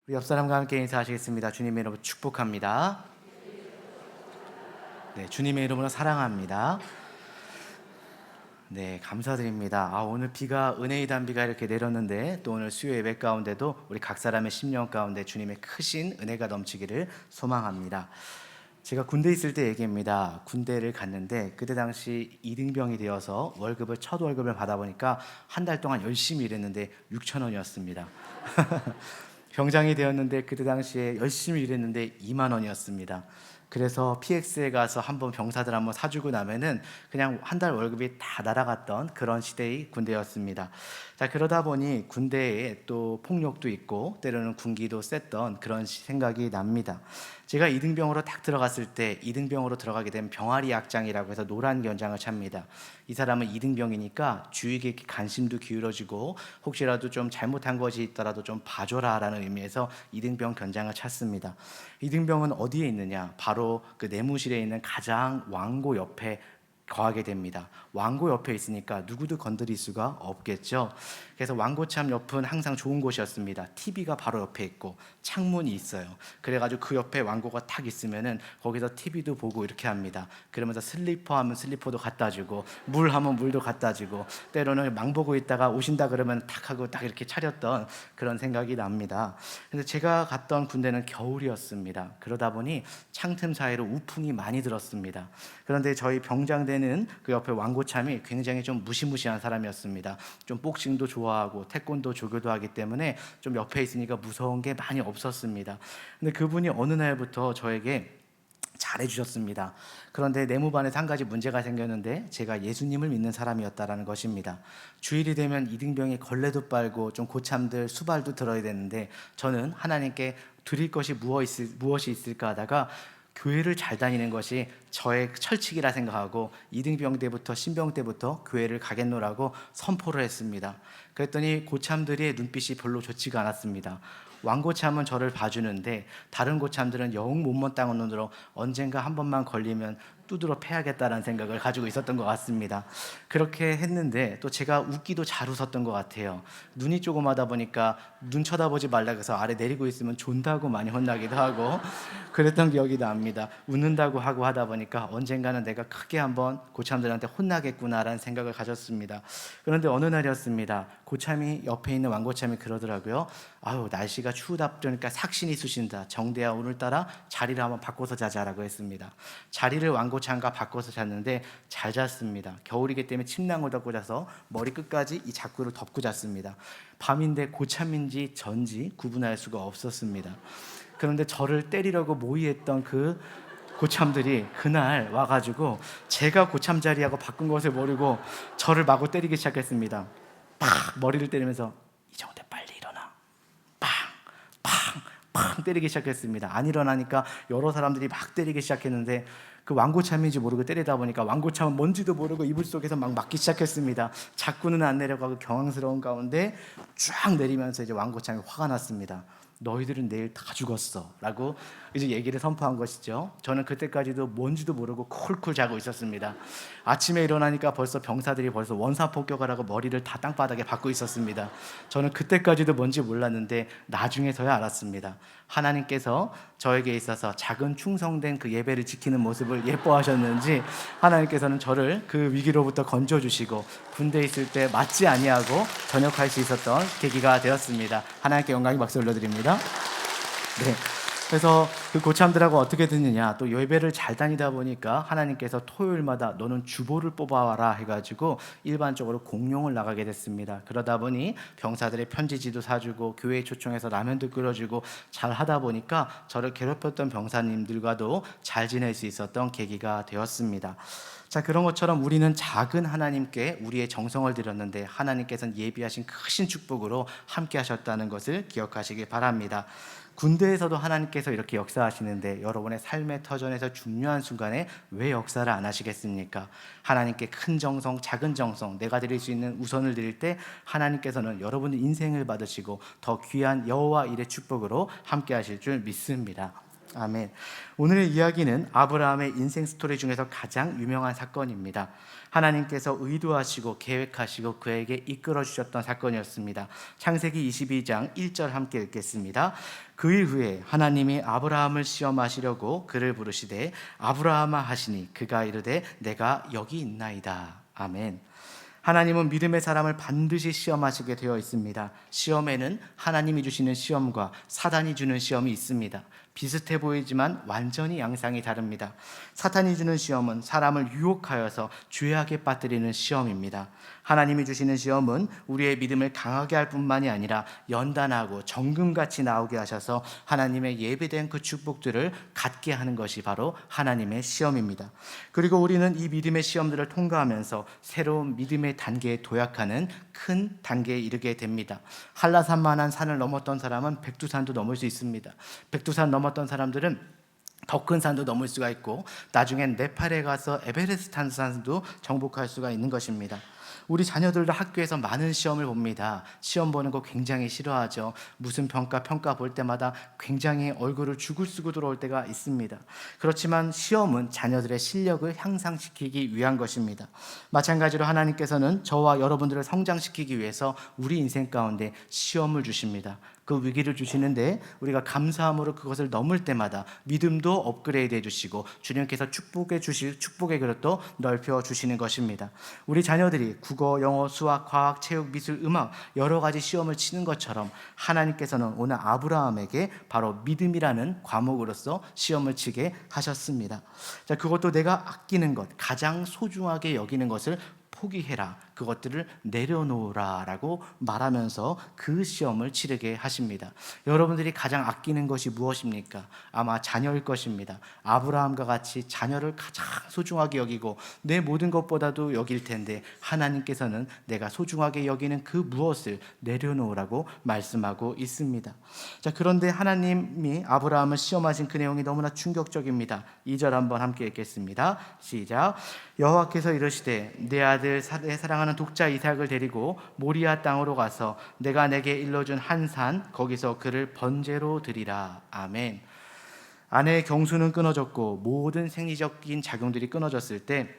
우리 옆 사람과 함께 인사하시겠습니다. 주님의 이름으로 축복합니다. 네, 주님의 이름으로 사랑합니다. 네, 감사드립니다. 오늘 비가 은혜의 단비가 이렇게 내렸는데 또 오늘 수요 예배 가운데도 우리 각 사람의 심령 가운데 주님의 크신 은혜가 넘치기를 소망합니다. 제가 군대 있을 때 얘기입니다. 군대를 갔는데 그때 당시 이등병이 되어서 첫 월급을 받아보니까 한 달 동안 열심히 일했는데 6천 원이었습니다. 병장이 되었는데 그때 당시에 열심히 일했는데 2만 원이었습니다. 그래서 PX에 가서 한번 병사들 한번 사주고 나면은 그냥 한 달 월급이 다 날아갔던 그런 시대의 군대였습니다. 자, 그러다 보니 군대에 또 폭력도 있고 때로는 군기도 셌던 그런 생각이 납니다. 제가 이등병으로 딱 들어갔을 때 이등병으로 들어가게 되면 병아리 약장이라고 해서 노란 견장을 찹니다. 이 사람은 이등병이니까 주의 깊게 관심도 기울어지고 혹시라도 좀 잘못한 것이 있더라도 좀 봐줘라 라는 의미에서 이등병 견장을 찼습니다. 이등병은 어디에 있느냐? 바로 그 내무실에 있는 가장 왕고 옆에 거하게 됩니다. 왕고 옆에 있으니까 누구도 건드릴 수가 없겠죠. 그래서 왕고참 옆은 항상 좋은 곳이었습니다. TV가 바로 옆에 있고 창문이 있어요. 그래가지고 그 옆에 왕고가 탁 있으면은 거기서 TV도 보고 이렇게 합니다. 그러면서 슬리퍼 하면 슬리퍼도 갖다 주고 물 하면 물도 갖다 주고 때로는 망 보고 있다가 오신다 그러면 탁 하고 딱 이렇게 차렸던 그런 생각이 납니다. 근데 제가 갔던 군대는 겨울이었습니다. 그러다 보니 창틈 사이로 우풍이 많이 들었습니다. 그런데 저희 병장대는 그 옆에 왕고참이 굉장히 좀 무시무시한 사람이었습니다. 좀 복싱도 좋아하고 태권도 조교도 하기 때문에 좀 옆에 있으니까 무서운 게 많이 없었습니다. 근데 그분이 어느 날부터 저에게 잘해주셨습니다. 그런데 내무반에서 한 가지 문제가 생겼는데 제가 예수님을 믿는 사람이었다라는 것입니다. 주일이 되면 이등병이 걸레도 빨고 좀 고참들 수발도 들어야 되는데 저는 하나님께 드릴 것이 무엇이 있을까 하다가 교회를 잘 다니는 것이 저의 철칙이라 생각하고 이등병 때부터 신병 때부터 교회를 가겠노라고 선포를 했습니다. 그랬더니 고참들의 눈빛이 별로 좋지가 않았습니다. 왕고참은 저를 봐주는데 다른 고참들은 영 못마땅한 눈으로 언젠가 한 번만 걸리면 두드러 패야겠다라는 생각을 가지고 있었던 것 같습니다. 그렇게 했는데 또 제가 웃기도 잘 웃었던 것 같아요. 눈이 조그마다 보니까 눈 쳐다보지 말라 해서 아래 내리고 있으면 존다고 많이 혼나기도 하고 그랬던 기억이 납니다. 웃는다고 하고 하다 보니까 언젠가는 내가 크게 한번 고참들한테 혼나겠구나라는 생각을 가졌습니다. 그런데 어느 날이었습니다. 고참이 옆에 있는 왕고참이 그러더라고요. 날씨가 추우다 보니까 삭신이 쑤신다. 정대야 오늘따라 자리를 한번 바꿔서 자자라고 했습니다. 자리를 왕고참과 바꿔서 잤는데 잘 잤습니다. 겨울이기 때문에 침낭을 덮고 자서 머리 끝까지 이 자구를 덮고 잤습니다. 밤인데 고참인지 전지 구분할 수가 없었습니다. 그런데 저를 때리려고 모의했던 그 고참들이 그날 와가지고 제가 고참 자리하고 바꾼 것을 모르고 저를 마구 때리기 시작했습니다. 팍 머리를 때리면서 이정대 빨리 일어나. 팡! 팡! 팡 때리기 시작했습니다. 안 일어나니까 여러 사람들이 막 때리기 시작했는데 그 왕고참인지 모르고 때리다 보니까 왕고참은 뭔지도 모르고 이불 속에서 막 맞기 시작했습니다. 자꾸는 안 내려가고 경황스러운 가운데 쫙 내리면서 이제 왕고참이 화가 났습니다. 너희들은 내일 다 죽었어 라고 이제 얘기를 선포한 것이죠. 저는 그때까지도 뭔지도 모르고 쿨쿨 자고 있었습니다. 아침에 일어나니까 벌써 병사들이 벌써 원사폭격하라고 머리를 다 땅바닥에 박고 있었습니다. 저는 그때까지도 뭔지 몰랐는데 나중에서야 알았습니다. 하나님께서 저에게 있어서 작은 충성된 그 예배를 지키는 모습을 예뻐하셨는지 하나님께서는 저를 그 위기로부터 건져주시고 군대에 있을 때 맞지 아니하고 전역할 수 있었던 계기가 되었습니다. 하나님께 영광의 박수 올려드립니다. 네. 그래서 그 고참들하고 어떻게 됐느냐, 또 예배를 잘 다니다 보니까 하나님께서 토요일마다 너는 주보를 뽑아와라 해가지고 일반적으로 공용을 나가게 됐습니다. 그러다 보니 병사들의 편지지도 사주고 교회에 초청해서 라면도 끓여주고 잘 하다 보니까 저를 괴롭혔던 병사님들과도 잘 지낼 수 있었던 계기가 되었습니다. 자, 그런 것처럼 우리는 작은 하나님께 우리의 정성을 드렸는데 하나님께서는 예비하신 크신 축복으로 함께 하셨다는 것을 기억하시기 바랍니다. 군대에서도 하나님께서 이렇게 역사하시는데 여러분의 삶의 터전에서 중요한 순간에 왜 역사를 안 하시겠습니까? 하나님께 큰 정성, 작은 정성, 내가 드릴 수 있는 우선을 드릴 때 하나님께서는 여러분의 인생을 받으시고 더 귀한 여호와 일의 축복으로 함께 하실 줄 믿습니다. 아멘. 오늘의 이야기는 아브라함의 인생 스토리 중에서 가장 유명한 사건입니다. 하나님께서 의도하시고 계획하시고 그에게 이끌어 주셨던 사건이었습니다. 창세기 22장 1절 함께 읽겠습니다. 그일 후에 하나님이 아브라함을 시험하시려고 그를 부르시되 아브라함아 하시니 그가 이르되 내가 여기 있나이다. 아멘. 하나님은 믿음의 사람을 반드시 시험하시게 되어 있습니다. 시험에는 하나님이 주시는 시험과 사단이 주는 시험이 있습니다. 비슷해 보이지만 완전히 양상이 다릅니다. 사탄이 주는 시험은 사람을 유혹하여서 죄악에 빠뜨리는 시험입니다. 하나님이 주시는 시험은 우리의 믿음을 강하게 할 뿐만이 아니라 연단하고 정금같이 나오게 하셔서 하나님의 예비된 그 축복들을 갖게 하는 것이 바로 하나님의 시험입니다. 그리고 우리는 이 믿음의 시험들을 통과하면서 새로운 믿음의 단계에 도약하는 큰 단계에 이르게 됩니다. 한라산만한 산을 넘었던 사람은 백두산도 넘을 수 있습니다. 백두산 넘었던 사람들은 더 큰 산도 넘을 수가 있고 나중엔 네팔에 가서 에베레스트 산도 정복할 수가 있는 것입니다. 우리 자녀들도 학교에서 많은 시험을 봅니다. 시험 보는 거 굉장히 싫어하죠. 무슨 평가 볼 때마다 굉장히 얼굴을 죽을 쓰고 들어올 때가 있습니다. 그렇지만 시험은 자녀들의 실력을 향상시키기 위한 것입니다. 마찬가지로 하나님께서는 저와 여러분들을 성장시키기 위해서 우리 인생 가운데 시험을 주십니다. 그 위기를 주시는데 우리가 감사함으로 그것을 넘을 때마다 믿음도 업그레이드 해주시고 주님께서 축복해 주실 축복의 그릇도 넓혀 주시는 것입니다. 우리 자녀들이 국어, 영어, 수학, 과학, 체육, 미술, 음악 여러 가지 시험을 치는 것처럼 하나님께서는 오늘 아브라함에게 바로 믿음이라는 과목으로서 시험을 치게 하셨습니다. 자, 그것도 내가 아끼는 것, 가장 소중하게 여기는 것을 포기해라, 그것들을 내려놓으라 라고 말하면서 그 시험을 치르게 하십니다. 여러분들이 가장 아끼는 것이 무엇입니까? 아마 자녀일 것입니다. 아브라함과 같이 자녀를 가장 소중하게 여기고 내 모든 것보다도 여길 텐데 하나님께서는 내가 소중하게 여기는 그 무엇을 내려놓으라고 말씀하고 있습니다. 자, 그런데 하나님이 아브라함을 시험하신 그 내용이 너무나 충격적입니다. 2절 한번 함께 읽겠습니다. 시작. 여호와께서 이르시되 내 아들 내 사랑하는 독자 이삭을 데리고 모리아 땅으로 가서 내가 내게 일러준 한 산 거기서 그를 번제로 드리라. 아멘. 아내의 경수는 끊어졌고 모든 생리적인 작용들이 끊어졌을 때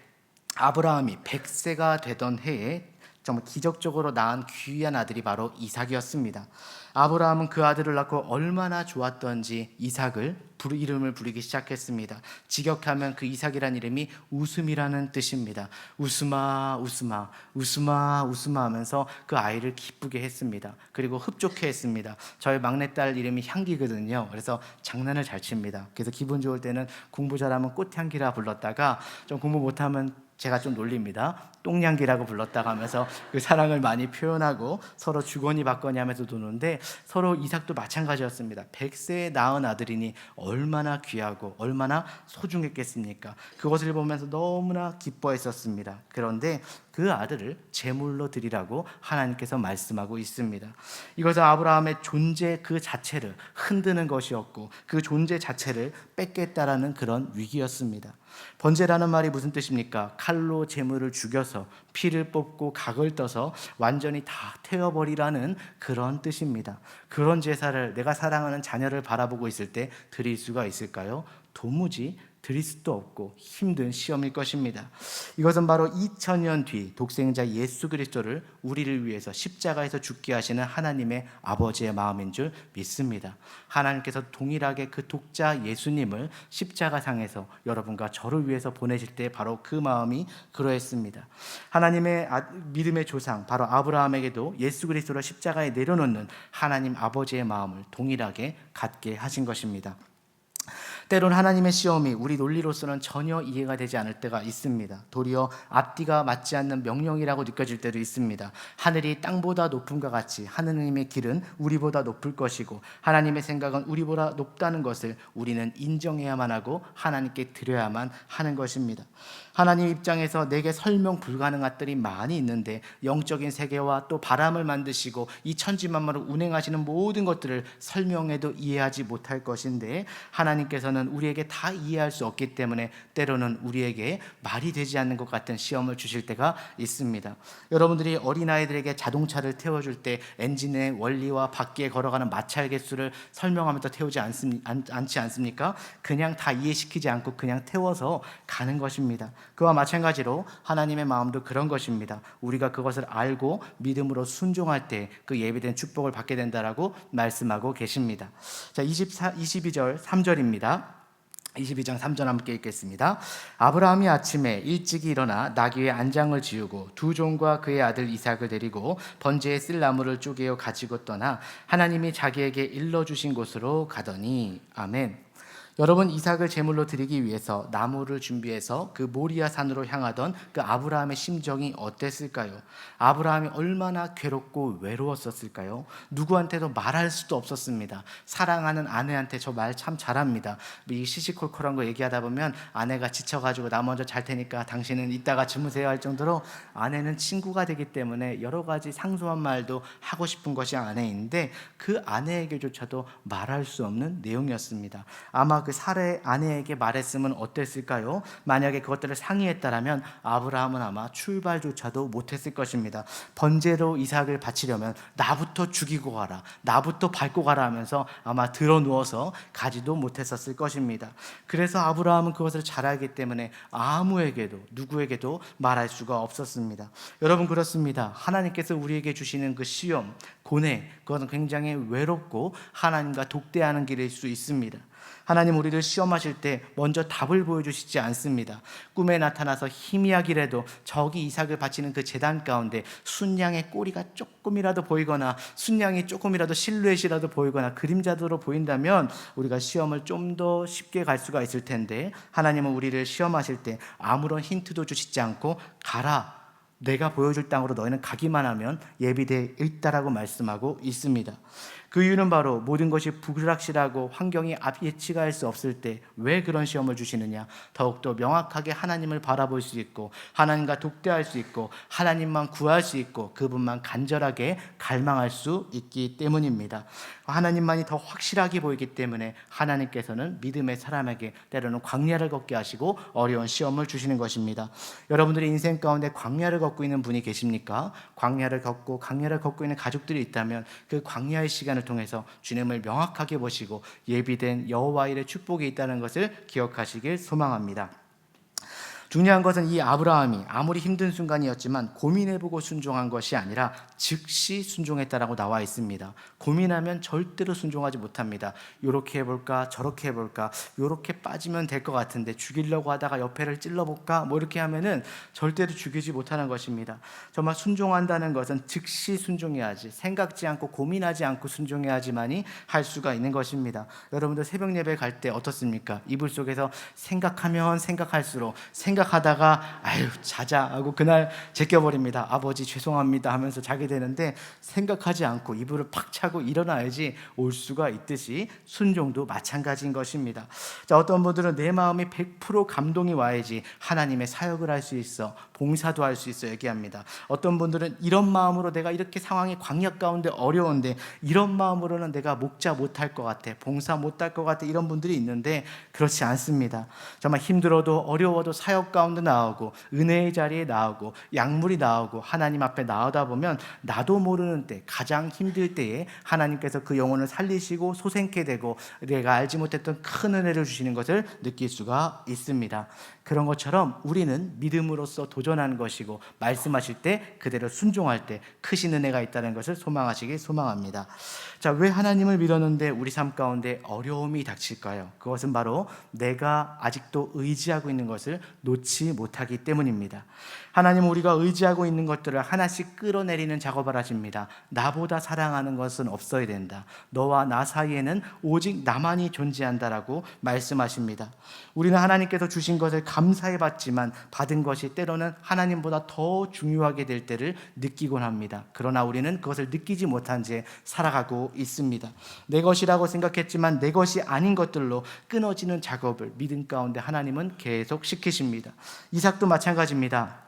아브라함이 100세가 되던 해에 정말 기적적으로 낳은 귀한 아들이 바로 이삭이었습니다. 아브라함은 그 아들을 낳고 얼마나 좋았던지 이삭을 이름을 부르기 시작했습니다. 직역하면 그 이삭이라는 이름이 웃음이라는 뜻입니다. 웃음아 웃음아 웃음아 웃음아 하면서 그 아이를 기쁘게 했습니다. 그리고 흡족해 했습니다. 저희 막내딸 이름이 향기거든요. 그래서 장난을 잘 칩니다. 그래서 기분 좋을 때는 공부 잘하면 꽃향기라 불렀다가 좀 공부 못하면 제가 좀 놀립니다. 똥냥기라고 불렀다가 하면서 그 사랑을 많이 표현하고 서로 주거니 받거니 하면서 노는데 서로 이삭도 마찬가지였습니다. 100세에 낳은 아들이니 얼마나 귀하고 얼마나 소중했겠습니까? 그것을 보면서 너무나 기뻐했었습니다. 그런데 그 아들을 제물로 드리라고 하나님께서 말씀하고 있습니다. 이것은 아브라함의 존재 그 자체를 흔드는 것이었고 그 존재 자체를 뺏겠다라는 그런 위기였습니다. 번제라는 말이 무슨 뜻입니까? 칼로 제물을 죽여서 피를 뽑고 각을 떠서 완전히 다 태워버리라는 그런 뜻입니다. 그런 제사를 내가 사랑하는 자녀를 바라보고 있을 때 드릴 수가 있을까요? 도무지 드릴 수도 없고 힘든 시험일 것입니다. 이것은 바로 2000년 뒤 독생자 예수 그리스도를 우리를 위해서 십자가에서 죽게 하시는 하나님의 아버지의 마음인 줄 믿습니다. 하나님께서 동일하게 그 독자 예수님을 십자가상에서 여러분과 저를 위해서 보내실 때 바로 그 마음이 그러했습니다. 하나님의 믿음의 조상 바로 아브라함에게도 예수 그리스도를 십자가에 내려놓는 하나님 아버지의 마음을 동일하게 갖게 하신 것입니다. 때론 하나님의 시험이 우리 논리로서는 전혀 이해가 되지 않을 때가 있습니다. 도리어 앞뒤가 맞지 않는 명령이라고 느껴질 때도 있습니다. 하늘이 땅보다 높음과 같이 하느님의 길은 우리보다 높을 것이고 하나님의 생각은 우리보다 높다는 것을 우리는 인정해야만 하고 하나님께 드려야만 하는 것입니다. 하나님 입장에서 내게 설명 불가능한 것들이 많이 있는데 영적인 세계와 또 바람을 만드시고 이 천지만물을 운행하시는 모든 것들을 설명해도 이해하지 못할 것인데 하나님께서는 하나님께서는 우리에게 다 이해할 수 없기 때문에 때로는 우리에게 말이 되지 않는 것 같은 시험을 주실 때가 있습니다. 여러분들이 어린아이들에게 자동차를 태워줄 때 엔진의 원리와 밖에 걸어가는 마찰 개수를 설명하면서 태우지 않지 않습니까? 그냥 다 이해시키지 않고 그냥 태워서 가는 것입니다. 그와 마찬가지로 하나님의 마음도 그런 것입니다. 우리가 그것을 알고 믿음으로 순종할 때 그 예비된 축복을 받게 된다라고 말씀하고 계십니다. 자, 22절 3절입니다. 22장 3절 함께 읽겠습니다. 아브라함이 아침에 일찍이 일어나 나귀의 안장을 지우고 두 종과 그의 아들 이삭을 데리고 번제에 쓸 나무를 쪼개어 가지고 떠나 하나님이 자기에게 일러주신 곳으로 가더니. 아멘. 여러분, 이삭을 제물로 드리기 위해서 나무를 준비해서 그 모리아 산으로 향하던 그 아브라함의 심정이 어땠을까요? 아브라함이 얼마나 괴롭고 외로웠었을까요? 누구한테도 말할 수도 없었습니다. 사랑하는 아내한테 저 말 참 잘합니다. 이 시시콜콜한 거 얘기하다 보면 아내가 지쳐가지고 나 먼저 잘 테니까 당신은 이따가 주무세요 할 정도로 아내는 친구가 되기 때문에 여러 가지 상소한 말도 하고 싶은 것이 아내인데 그 아내에게조차도 말할 수 없는 내용이었습니다. 아마 그 사례 아내에게 말했으면 어땠을까요? 만약에 그것들을 상의했다라면 아브라함은 아마 출발조차도 못했을 것입니다. 번제로 이삭을 바치려면 나부터 죽이고 가라, 나부터 밟고 가라 하면서 아마 들어 누워서 가지도 못했었을 것입니다. 그래서 아브라함은 그것을 잘 알기 때문에 아무에게도 누구에게도 말할 수가 없었습니다. 여러분, 그렇습니다. 하나님께서 우리에게 주시는 그 시험, 고뇌, 그것은 굉장히 외롭고 하나님과 독대하는 길일 수 있습니다. 하나님 우리를 시험하실 때 먼저 답을 보여주시지 않습니다. 꿈에 나타나서 희미하기라도 저기 이삭을 바치는 그 제단 가운데 순양의 꼬리가 조금이라도 보이거나 순양이 조금이라도 실루엣이라도 보이거나 그림자도로 보인다면 우리가 시험을 좀 더 쉽게 갈 수가 있을 텐데, 하나님은 우리를 시험하실 때 아무런 힌트도 주시지 않고 가라, 내가 보여줄 땅으로 너희는 가기만 하면 예비되어 있다라고 말씀하고 있습니다. 그 이유는 바로 모든 것이 불확실하고 환경이 예측할 수 없을 때 왜 그런 시험을 주시느냐, 더욱더 명확하게 하나님을 바라볼 수 있고 하나님과 독대할 수 있고 하나님만 구할 수 있고 그분만 간절하게 갈망할 수 있기 때문입니다. 하나님만이 더 확실하게 보이기 때문에 하나님께서는 믿음의 사람에게 때로는 광야를 걷게 하시고 어려운 시험을 주시는 것입니다. 여러분들의 인생 가운데 광야를 걷고 있는 분이 계십니까? 광야를 걷고 있는 가족들이 있다면 그 광야의 시간을 통해서 주님을 명확하게 보시고 예비된 여호와 일의 축복이 있다는 것을 기억하시길 소망합니다. 중요한 것은 이 아브라함이 아무리 힘든 순간이었지만 고민해보고 순종한 것이 아니라 즉시 순종했다라고 나와 있습니다. 고민하면 절대로 순종하지 못합니다. 요렇게 해볼까, 저렇게 해볼까, 요렇게 빠지면 될 것 같은데 죽이려고 하다가 옆에를 찔러볼까, 뭐 이렇게 하면은 절대로 죽이지 못하는 것입니다. 정말 순종한다는 것은 즉시 순종해야지, 생각지 않고 고민하지 않고 순종해야지만이 할 수가 있는 것입니다. 여러분들 새벽 예배 갈 때 어떻습니까? 이불 속에서 생각하면 생각할수록 생각하다가 아유 자자 하고 그날 제껴버립니다. 아버지 죄송합니다 하면서 자게 되는데, 생각하지 않고 이불을 팍 차고 일어나야지 올 수가 있듯이 순종도 마찬가지인 것입니다. 자, 어떤 분들은 내 마음이 100% 감동이 와야지 하나님의 사역을 할 수 있어, 봉사도 할 수 있어 얘기합니다. 어떤 분들은 이런 마음으로 내가 이렇게 상황이 광야 가운데 어려운데 이런 마음으로는 내가 목자 못할 것 같아, 봉사 못할 것 같아, 이런 분들이 있는데 그렇지 않습니다. 정말 힘들어도 어려워도 사역 가운데 나오고 은혜의 자리에 나오고 약물이 나오고 하나님 앞에 나오다 보면 나도 모르는 때, 가장 힘들 때에 하나님께서 그 영혼을 살리시고 소생케 되고 내가 알지 못했던 큰 은혜를 주시는 것을 느낄 수가 있습니다. 그런 것처럼 우리는 믿음으로써 도전하는 것이고 말씀하실 때 그대로 순종할 때 크신 은혜가 있다는 것을 소망하시길 소망합니다. 자, 왜 하나님을 믿었는데 우리 삶 가운데 어려움이 닥칠까요? 그것은 바로 내가 아직도 의지하고 있는 것을 놓지 못하기 때문입니다. 하나님은 우리가 의지하고 있는 것들을 하나씩 끌어내리는 작업을 하십니다. 나보다 사랑하는 것은 없어야 된다. 너와 나 사이에는 오직 나만이 존재한다라고 말씀하십니다. 우리는 하나님께서 주신 것을 감사해 받지만 받은 것이 때로는 하나님보다 더 중요하게 될 때를 느끼곤 합니다. 그러나 우리는 그것을 느끼지 못한 채 살아가고 있습니다. 내 것이라고 생각했지만 내 것이 아닌 것들로 끊어지는 작업을 믿음 가운데 하나님은 계속 시키십니다. 이삭도 마찬가지입니다.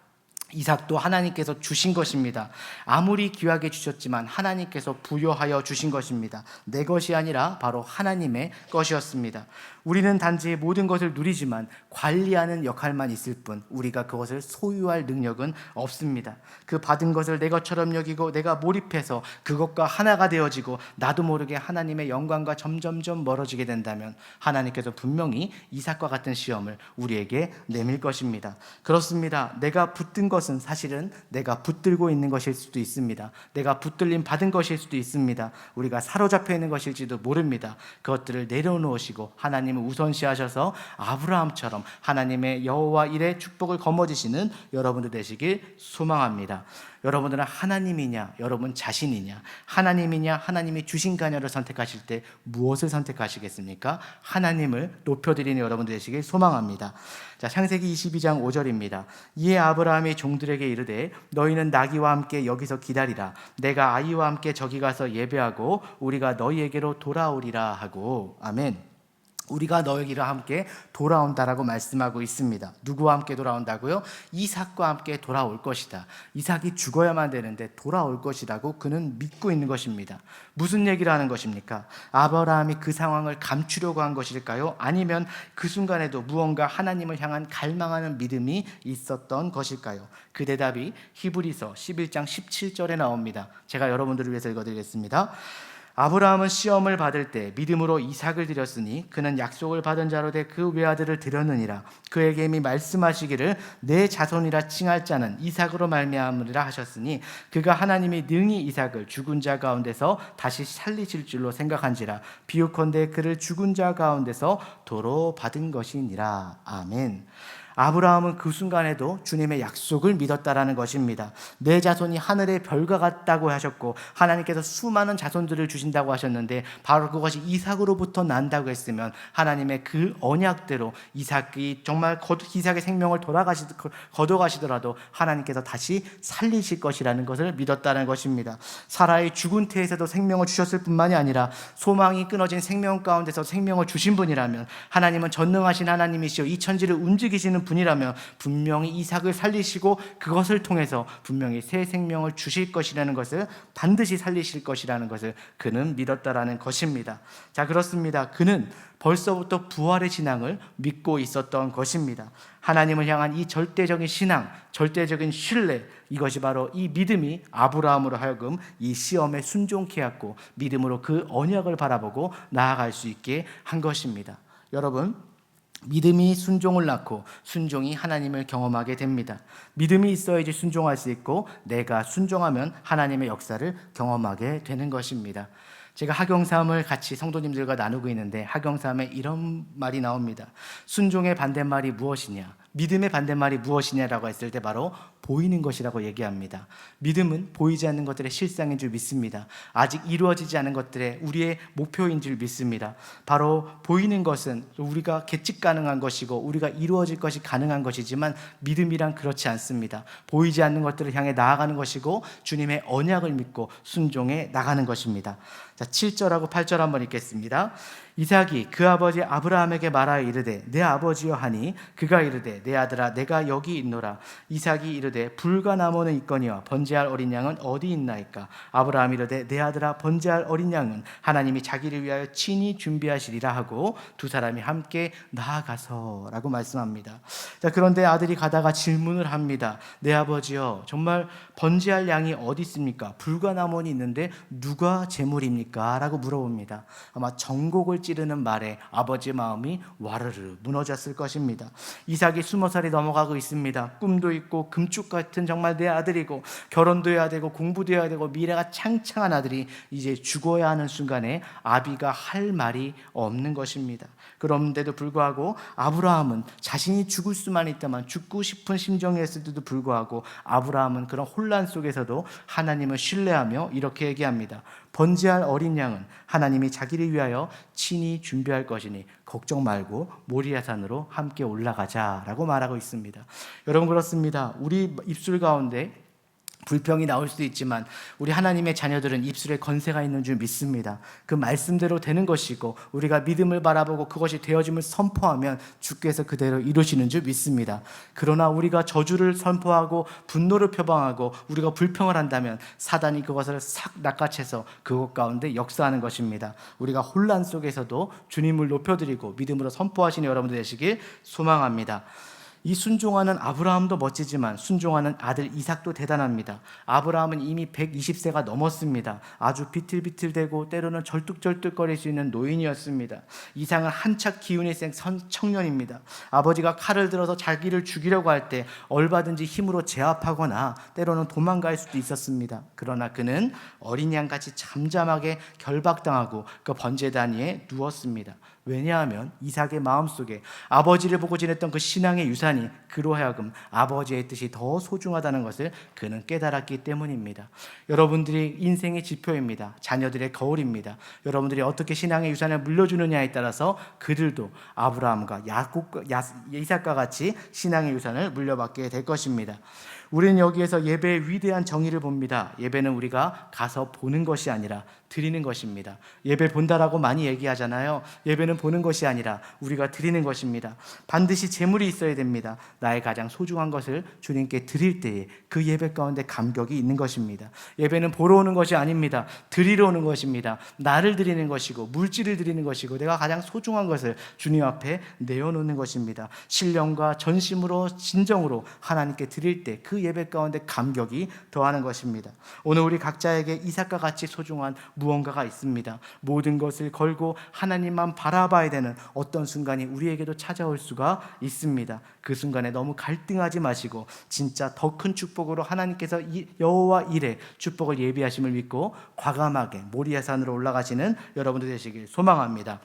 이삭도 하나님께서 주신 것입니다. 아무리 귀하게 주셨지만 하나님께서 부여하여 주신 것입니다. 내 것이 아니라 바로 하나님의 것이었습니다. 우리는 단지 모든 것을 누리지만 관리하는 역할만 있을 뿐 우리가 그것을 소유할 능력은 없습니다. 그 받은 것을 내 것처럼 여기고 내가 몰입해서 그것과 하나가 되어지고 나도 모르게 하나님의 영광과 점점점 멀어지게 된다면 하나님께서 분명히 이삭과 같은 시험을 우리에게 내밀 것입니다. 그렇습니다. 내가 붙든 것은 사실은 내가 붙들고 있는 것일 수도 있습니다. 내가 붙들림 받은 것일 수도 있습니다. 우리가 사로잡혀 있는 것일지도 모릅니다. 그것들을 내려놓으시고 하나님을 우선시하셔서 아브라함처럼 하나님의 여호와 일의 축복을 거머쥐시는 여러분들 되시길 소망합니다. 여러분들은 하나님이냐 여러분 자신이냐, 하나님이냐 하나님이 주신 자녀를 선택하실 때 무엇을 선택하시겠습니까? 하나님을 높여드리는 여러분들 되시길 소망합니다. 자, 창세기 22장 5절입니다. 이에 아브라함이 종들에게 이르되 너희는 나귀와 함께 여기서 기다리라. 내가 아이와 함께 저기 가서 예배하고 우리가 너희에게로 돌아오리라 하고. 아멘. 우리가 너희와 함께 돌아온다라고 말씀하고 있습니다. 누구와 함께 돌아온다고요? 이삭과 함께 돌아올 것이다. 이삭이 죽어야만 되는데 돌아올 것이라고 그는 믿고 있는 것입니다. 무슨 얘기를 하는 것입니까? 아브라함이 그 상황을 감추려고 한 것일까요? 아니면 그 순간에도 무언가 하나님을 향한 갈망하는 믿음이 있었던 것일까요? 그 대답이 히브리서 11장 17절에 나옵니다. 제가 여러분들을 위해서 읽어드리겠습니다. 아브라함은 시험을 받을 때 믿음으로 이삭을 드렸으니 그는 약속을 받은 자로 돼 그 외아들을 드렸느니라. 그에게 이미 말씀하시기를 내 자손이라 칭할 자는 이삭으로 말미암으리라 하셨으니 그가 하나님이 능히 이삭을 죽은 자 가운데서 다시 살리실 줄로 생각한지라. 비유컨대 그를 죽은 자 가운데서 도로 받은 것이니라. 아멘. 아브라함은 그 순간에도 주님의 약속을 믿었다라는 것입니다. 내 자손이 하늘의 별과 같다고 하셨고 하나님께서 수많은 자손들을 주신다고 하셨는데 바로 그것이 이삭으로부터 난다고 했으면 하나님의 그 언약대로 이삭이 정말 이삭의 생명을 거둬가시더라도 하나님께서 다시 살리실 것이라는 것을 믿었다는 것입니다. 사라의 죽은 태에서도 생명을 주셨을 뿐만이 아니라 소망이 끊어진 생명 가운데서 생명을 주신 분이라면 하나님은 전능하신 하나님이시오 이 천지를 움직이시는 분이라면 분명히 이삭을 살리시고 그것을 통해서 분명히 새 생명을 주실 것이라는 것을, 반드시 살리실 것이라는 것을 그는 믿었다라는 것입니다. 자, 그렇습니다. 그는 벌써부터 부활의 신앙을 믿고 있었던 것입니다. 하나님을 향한 이 절대적인 신앙, 절대적인 신뢰, 이것이 바로 이 믿음이 아브라함으로 하여금 이 시험에 순종케 하고 믿음으로 그 언약을 바라보고 나아갈 수 있게 한 것입니다. 여러분, 믿음이 순종을 낳고 순종이 하나님을 경험하게 됩니다. 믿음이 있어야지 순종할 수 있고 내가 순종하면 하나님의 역사를 경험하게 되는 것입니다. 제가 학영삼을 같이 성도님들과 나누고 있는데 학영삼에 이런 말이 나옵니다. 순종의 반대말이 무엇이냐? 믿음의 반대말이 무엇이냐라고 했을 때 바로 보이는 것이라고 얘기합니다. 믿음은 보이지 않는 것들의 실상인 줄 믿습니다. 아직 이루어지지 않은 것들의 우리의 목표인 줄 믿습니다. 바로 보이는 것은 우리가 계측 가능한 것이고 우리가 이루어질 것이 가능한 것이지만 믿음이란 그렇지 않습니다. 보이지 않는 것들을 향해 나아가는 것이고 주님의 언약을 믿고 순종해 나가는 것입니다. 자, 7절하고 8절 한번 읽겠습니다. 이삭이 그 아버지 아브라함에게 말하여 이르되 내 아버지여 하니 그가 이르되 내 아들아 내가 여기 있노라. 이삭이 이르되 불과 나무는 있거니와 번제할 어린 양은 어디 있나이까. 아브라함이 이르되 내 아들아 번제할 어린 양은 하나님이 자기를 위하여 친히 준비하시리라 하고 두 사람이 함께 나아가서 라고 말씀합니다. 자, 그런데 아들이 가다가 질문을 합니다. 내 아버지여 정말 번제할 양이 어디 있습니까? 불과 나무는 있는데 누가 제물입니까? 라고 물어봅니다. 아마 정곡을 찌르는 말에 아버지의 마음이 와르르 무너졌을 것입니다. 이삭이 20살이 넘어가고 있습니다. 꿈도 있고 금축 같은 정말 내 아들이고 결혼도 해야 되고 공부도 해야 되고 미래가 창창한 아들이 이제 죽어야 하는 순간에 아비가 할 말이 없는 것입니다. 그런데도 불구하고 아브라함은 자신이 죽을 수만 있다만 죽고 싶은 심정이었을 때도 불구하고 아브라함은 그런 혼란 속에서도 하나님을 신뢰하며 이렇게 얘기합니다. 번제할 어린 양은 하나님이 자기를 위하여 친히 준비할 것이니 걱정 말고 모리아산으로 함께 올라가자라고 말하고 있습니다. 여러분, 그렇습니다. 우리 입술 가운데 불평이 나올 수도 있지만 우리 하나님의 자녀들은 입술에 건세가 있는 줄 믿습니다. 그 말씀대로 되는 것이고 우리가 믿음을 바라보고 그것이 되어짐을 선포하면 주께서 그대로 이루시는 줄 믿습니다. 그러나 우리가 저주를 선포하고 분노를 표방하고 우리가 불평을 한다면 사단이 그것을 싹 낚아채서 그것 가운데 역사하는 것입니다. 우리가 혼란 속에서도 주님을 높여드리고 믿음으로 선포하시는 여러분들 되시길 소망합니다. 이 순종하는 아브라함도 멋지지만 순종하는 아들 이삭도 대단합니다. 아브라함은 이미 120세가 넘었습니다. 아주 비틀비틀대고 때로는 절뚝절뚝거릴 수 있는 노인이었습니다. 이삭은 한창 기운이 센 청년입니다. 아버지가 칼을 들어서 자기를 죽이려고 할 때 얼마든지 힘으로 제압하거나 때로는 도망갈 수도 있었습니다. 그러나 그는 어린 양같이 잠잠하게 결박당하고 그 번제단 위에 누웠습니다. 왜냐하면 이삭의 마음속에 아버지를 보고 지냈던 그 신앙의 유산이 그로 하여금 아버지의 뜻이 더 소중하다는 것을 그는 깨달았기 때문입니다. 여러분들이 인생의 지표입니다. 자녀들의 거울입니다. 여러분들이 어떻게 신앙의 유산을 물려주느냐에 따라서 그들도 아브라함과 이삭과 같이 신앙의 유산을 물려받게 될 것입니다. 우리는 여기에서 예배의 위대한 정의를 봅니다. 예배는 우리가 가서 보는 것이 아니라 드리는 것입니다. 예배 본다라고 많이 얘기하잖아요. 예배는 보는 것이 아니라 우리가 드리는 것입니다. 반드시 재물이 있어야 됩니다. 나의 가장 소중한 것을 주님께 드릴 때에 그 예배 가운데 감격이 있는 것입니다. 예배는 보러 오는 것이 아닙니다. 드리러 오는 것입니다. 나를 드리는 것이고 물질을 드리는 것이고 내가 가장 소중한 것을 주님 앞에 내어놓는 것입니다. 신령과 전심으로 진정으로 하나님께 드릴 때 그 예배 가운데 감격이 더하는 것입니다. 오늘 우리 각자에게 이삭과 같이 소중한 무언가가 있습니다. 모든 것을 걸고 하나님만 바라봐야 되는 어떤 순간이 우리에게도 찾아올 수가 있습니다. 그 순간에 너무 갈등하지 마시고 진짜 더 큰 축복으로 하나님께서 여호와 일의 축복을 예비하심을 믿고 과감하게 모리아산으로 올라가시는 여러분들 되시길 소망합니다.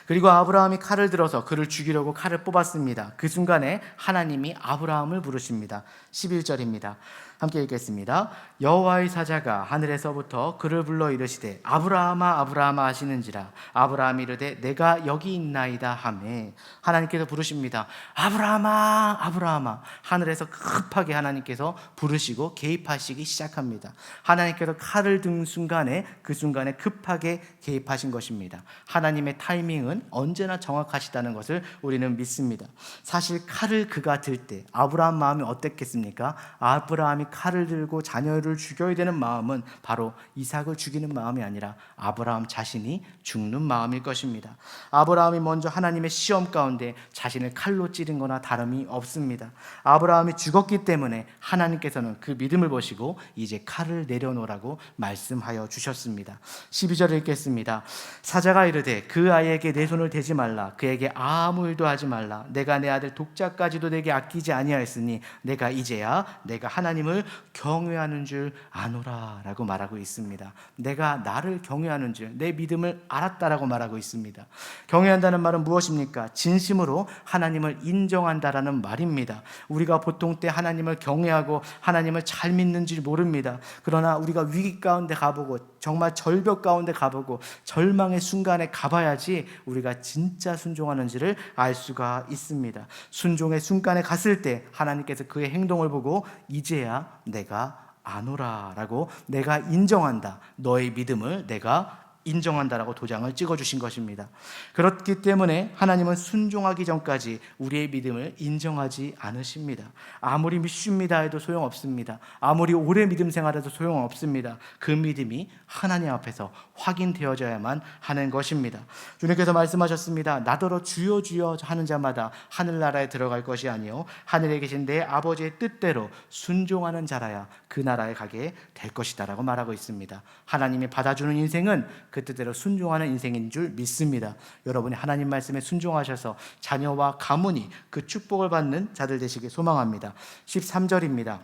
그리고 아브라함이 칼을 들어서 그를 죽이려고 칼을 뽑았습니다. 그 순간에 하나님이 아브라함을 부르십니다. 11절입니다. 함께 읽겠습니다. 여호와의 사자가 하늘에서부터 그를 불러 이르시되 아브라함아 아브라함아 하시는지라. 아브라함이 이르되 내가 여기 있나이다 하매 하나님께서 부르십니다. 아브라함아 아브라함아. 하늘에서 급하게 하나님께서 부르시고 개입하시기 시작합니다. 하나님께서 칼을 든 순간에 그 순간에 급하게 개입하신 것입니다. 하나님의 타이밍은 언제나 정확하시다는 것을 우리는 믿습니다. 사실 칼을 그가 들 때 아브라함 마음이 어땠겠습니까? 아브라함이 칼을 들고 자녀를 죽여야 되는 마음은 바로 이삭을 죽이는 마음이 아니라 아브라함 자신이 죽는 마음일 것입니다. 아브라함이 먼저 하나님의 시험 가운데 자신을 칼로 찌른 거나 다름이 없습니다. 아브라함이 죽었기 때문에 하나님께서는 그 믿음을 보시고 이제 칼을 내려놓으라고 말씀하여 주셨습니다. 12절을 읽겠습니다. 사자가 이르되 그 아이에게 내 손을 대지 말라. 그에게 아무 일도 하지 말라. 내가 내 아들 독자까지도 내게 아끼지 아니하였으니 내가 이제야 내가 하나님을 경외하는 줄 아노라 라고 말하고 있습니다. 내가 나를 경외하는 줄, 내 믿음을 알았다라고 말하고 있습니다. 경외한다는 말은 무엇입니까? 진심으로 하나님을 인정한다라는 말입니다. 우리가 보통 때 하나님을 경외하고 하나님을 잘 믿는지 모릅니다. 그러나 우리가 위기 가운데 가보고 정말 절벽 가운데 가보고 절망의 순간에 가봐야지 우리가 진짜 순종하는지를 알 수가 있습니다. 순종의 순간에 갔을 때 하나님께서 그의 행동을 보고 이제야 내가 아노라 라고 내가 인정한다. 너의 믿음을 내가 인정한다라고 도장을 찍어주신 것입니다. 그렇기 때문에 하나님은 순종하기 전까지 우리의 믿음을 인정하지 않으십니다. 아무리 믿습니다 해도 소용없습니다. 아무리 오래 믿음 생활해도 소용없습니다. 그 믿음이 하나님 앞에서 확인되어져야만 하는 것입니다. 주님께서 말씀하셨습니다. 나더러 주여 주여 하는 자마다 하늘나라에 들어갈 것이 아니요 하늘에 계신 내 아버지의 뜻대로 순종하는 자라야 그 나라에 가게 될 것이다 라고 말하고 있습니다. 하나님이 받아주는 인생은 그 뜻대로 순종하는 인생인 줄 믿습니다. 여러분이 하나님 말씀에 순종하셔서 자녀와 가문이 그 축복을 받는 자들 되시길 소망합니다. 13절입니다.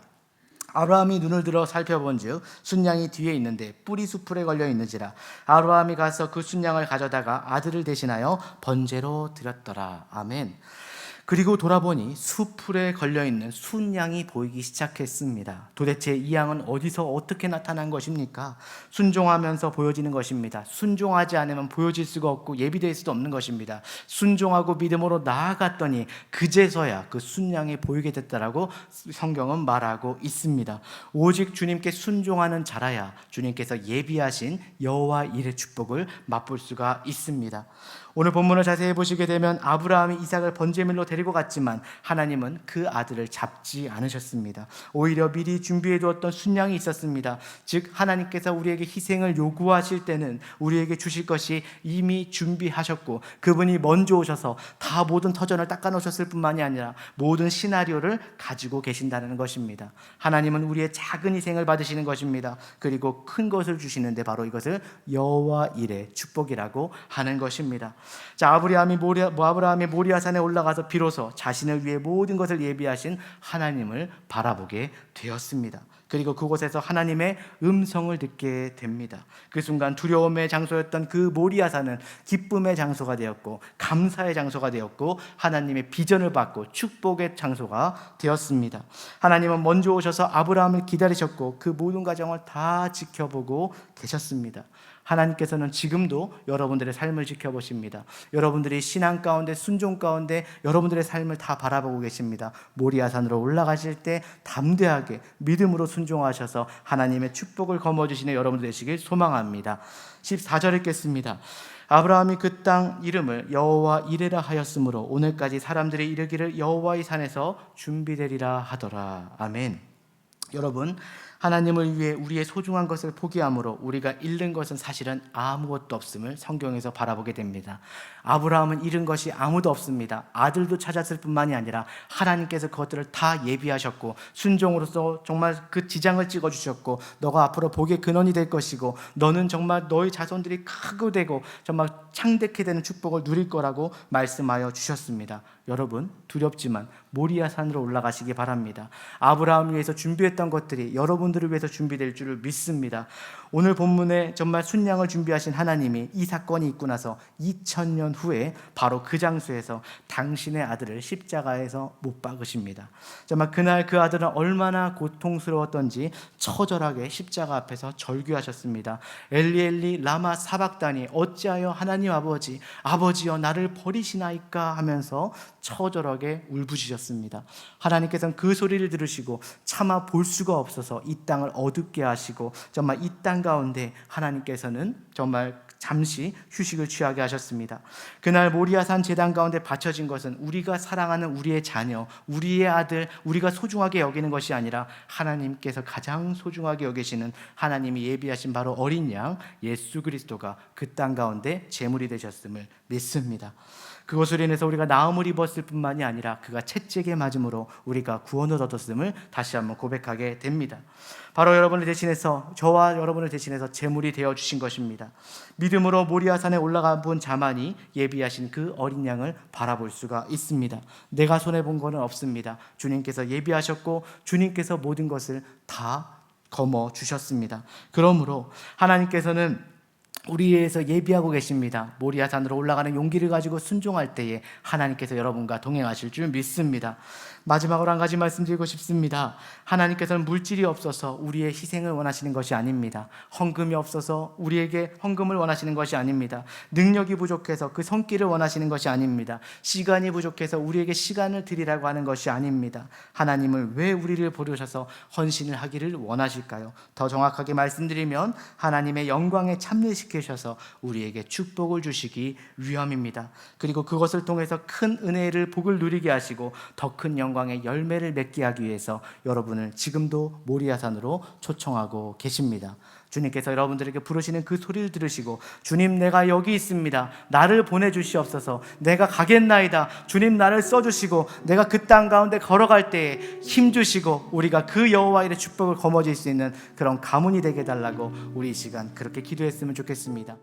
아브라함이 눈을 들어 살펴본즉 순양이 뒤에 있는데 뿔이 수풀에 걸려 있는지라. 아브라함이 가서 그 순양을 가져다가 아들을 대신하여 번제로 드렸더라. 아멘. 그리고 돌아보니 수풀에 걸려있는 순양이 보이기 시작했습니다. 도대체 이 양은 어디서 어떻게 나타난 것입니까? 순종하면서 보여지는 것입니다. 순종하지 않으면 보여질 수가 없고 예비될 수도 없는 것입니다. 순종하고 믿음으로 나아갔더니 그제서야 그 순양이 보이게 됐다라고 성경은 말하고 있습니다. 오직 주님께 순종하는 자라야 주님께서 예비하신 여호와 일의 축복을 맛볼 수가 있습니다. 오늘 본문을 자세히 보시게 되면 아브라함이 이삭을 번제물로 데리고 갔지만 하나님은 그 아들을 잡지 않으셨습니다. 오히려 미리 준비해 두었던 순양이 있었습니다. 즉 하나님께서 우리에게 희생을 요구하실 때는 우리에게 주실 것이 이미 준비하셨고 그분이 먼저 오셔서 다 모든 터전을 닦아놓으셨을 뿐만이 아니라 모든 시나리오를 가지고 계신다는 것입니다. 하나님은 우리의 작은 희생을 받으시는 것입니다. 그리고 큰 것을 주시는데 바로 이것을 여호와 일의 축복이라고 하는 것입니다. 자, 아브라함이 모리아산에 올라가서 비로소 자신을 위해 모든 것을 예비하신 하나님을 바라보게 되었습니다. 그리고 그곳에서 하나님의 음성을 듣게 됩니다. 그 순간 두려움의 장소였던 그 모리아산은 기쁨의 장소가 되었고 감사의 장소가 되었고 하나님의 비전을 받고 축복의 장소가 되었습니다. 하나님은 먼저 오셔서 아브라함을 기다리셨고 그 모든 과정을 다 지켜보고 계셨습니다. 하나님께서는 지금도 여러분들의 삶을 지켜보십니다. 여러분들이 신앙 가운데 순종 가운데 여러분들의 삶을 다 바라보고 계십니다. 모리아산으로 올라가실 때 담대하게 믿음으로 순종하셔서 하나님의 축복을 거머쥐시는 여러분들 되시길 소망합니다. 14절 읽겠습니다. 아브라함이 그 땅 이름을 여호와 이레라 하였으므로 오늘까지 사람들이 이르기를 여호와의 산에서 준비되리라 하더라. 아멘. 여러분, 하나님을 위해 우리의 소중한 것을 포기함으로 우리가 잃는 것은 사실은 아무것도 없음을 성경에서 바라보게 됩니다. 아브라함은 잃은 것이 아무도 없습니다. 아들도 찾았을 뿐만이 아니라 하나님께서 그것들을 다 예비하셨고 순종으로서 정말 그 지장을 찍어주셨고 너가 앞으로 복의 근원이 될 것이고 너는 정말 너의 자손들이 크고 되고 정말 창대케 되는 축복을 누릴 거라고 말씀하여 주셨습니다. 여러분, 두렵지만 모리아산으로 올라가시기 바랍니다. 아브라함을 위해서 준비했던 것들이 여러분들을 위해서 준비될 줄을 믿습니다. 오늘 본문에 정말 순양을 준비하신 하나님이 이 사건이 있고 나서 2000년 후에 바로 그 장소에서 당신의 아들을 십자가에서 못 박으십니다. 정말 그날 그 아들은 얼마나 고통스러웠던지 처절하게 십자가 앞에서 절규하셨습니다. 엘리 엘리 라마 사박다니 어찌하여 하나님 아버지여 나를 버리시나이까 하면서 처절하게 울부짖었습니다. 하나님께서는 그 소리를 들으시고 차마 볼 수가 없어서 이 땅을 어둡게 하시고 정말 이 땅 가운데 하나님께서는 정말 잠시 휴식을 취하게 하셨습니다. 그날 모리아산 제단 가운데 바쳐진 것은 우리가 사랑하는 우리의 자녀, 우리의 아들, 우리가 소중하게 여기는 것이 아니라 하나님께서 가장 소중하게 여기시는 하나님이 예비하신 바로 어린 양 예수 그리스도가 그 땅 가운데 제물이 되셨음을 믿습니다. 그것으로 인해서 우리가 나음을 입었을 뿐만이 아니라 그가 채찍에 맞음으로 우리가 구원을 얻었음을 다시 한번 고백하게 됩니다. 바로 여러분을 대신해서 저와 여러분을 대신해서 제물이 되어주신 것입니다. 믿음으로 모리아산에 올라가 본 자만이 예비하신 그 어린 양을 바라볼 수가 있습니다. 내가 손해본 것은 없습니다. 주님께서 예비하셨고 주님께서 모든 것을 다 거머 주셨습니다. 그러므로 하나님께서는 우리 위해서 예비하고 계십니다. 모리아산으로 올라가는 용기를 가지고 순종할 때에 하나님께서 여러분과 동행하실 줄 믿습니다. 마지막으로 한 가지 말씀드리고 싶습니다. 하나님께서는 물질이 없어서 우리의 희생을 원하시는 것이 아닙니다. 헌금이 없어서 우리에게 헌금을 원하시는 것이 아닙니다. 능력이 부족해서 그 손길을 원하시는 것이 아닙니다. 시간이 부족해서 우리에게 시간을 드리라고 하는 것이 아닙니다. 하나님은 왜 우리를 부르셔서 헌신을 하기를 원하실까요? 더 정확하게 말씀드리면 하나님의 영광에 참여시키셔서 우리에게 축복을 주시기 위함입니다. 그리고 그것을 통해서 큰 은혜를 복을 누리게 하시고 더 큰 영광의 열매를 맺게 하기 위해서 여러분을 지금도 모리아산으로 초청하고 계십니다. 주님께서 여러분들에게 부르시는 그 소리를 들으시고 주님 내가 여기 있습니다. 나를 보내주시옵소서. 내가 가겠나이다. 주님 나를 써주시고 내가 그 땅 가운데 걸어갈 때에 힘주시고 우리가 그 여호와 일의 축복을 거머쥘 수 있는 그런 가문이 되게 해달라고 우리 이 시간 그렇게 기도했으면 좋겠습니다.